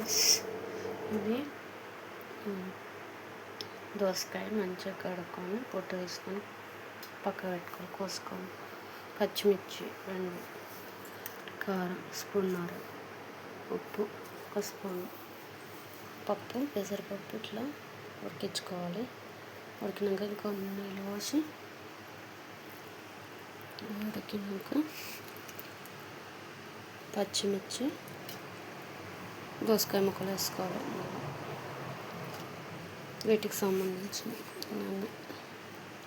Friends, ఇవి దోసకాయ మంచిగా కడుక్కొని పొట్టు వేసుకొని పక్క పెట్టుకొని కోసుకొని, పచ్చిమిర్చి 2, కారం స్పూన్నర, ఉప్పు 1 స్పూన్, పప్పు పెసరపప్పు ఇట్లా ఉడికించుకోవాలి. ఉడికినాక ఇంకొన్ని నీళ్ళు పోసి ఉడికినాక పచ్చిమిర్చి దోసకాయ ముక్కలు వేసుకోవాలి. వీటికి సంబంధించిన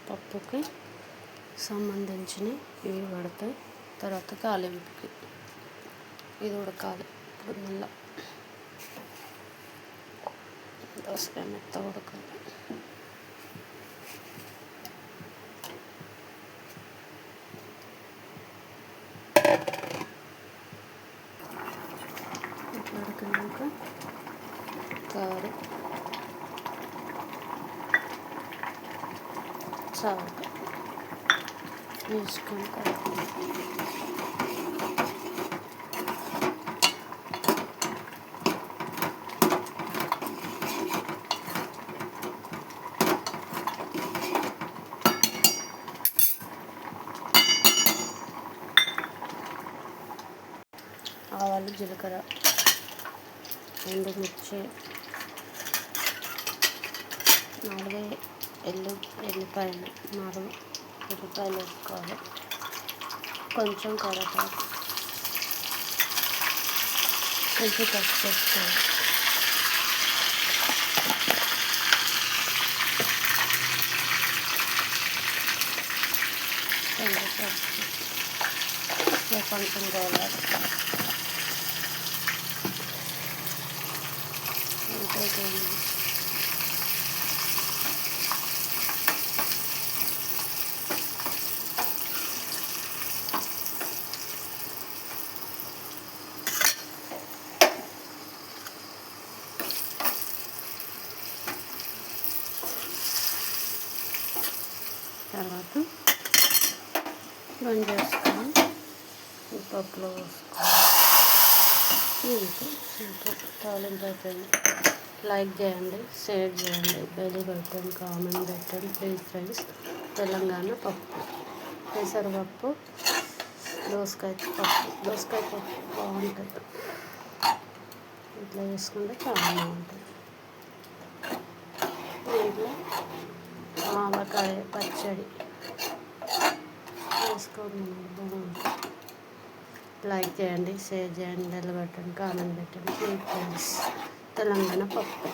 పప్పుకి సంబంధించిన ఇవి పడతాయి. తర్వాత తాలింపుకి ఇది ఉడకాలి. ఇప్పుడు మళ్ళీ దోసకాయ మెత్తగా ఉడకాలి. ఉడికినాక కారం, సాల్ట్ వేసుకొని ఆవాలు, జీలకర్ర, ఎండుమిర్చి, 4 ఎల్లిపాయలు వేసుకోవాలి. కొంచెం కరివేపాకు, కొంచెం పసుపు వేసుకోవాలి. కొంచెం గోలాలి. తర్వాత బంద్ చేసుకొని పప్పులో వేసుకోవాలి. తాలింపు అయిపోయింది. లైక్ చేయండి, షేర్ చేయండి, బెల్ బటన్, కామెంట్ పెట్టండి ప్లీజ్ ఫ్రెండ్స్. తెలంగాణ పప్పు, పెసరపప్పు, దోసకాయ పప్పు బాగుంటుంది. ఇట్లా వేసుకుంటే చాలా బాగుంటుంది. దీంట్లో ఆవకాయ పచ్చడి వేసుకోండి, బాగుంటుంది. లైక్ చేయండి, షేర్ చేయండి, బెల్ బటన్, కామెంట్ పెట్టండి ప్లీజ్ ఫ్రెండ్స్. తెలంగాణ పప్పు.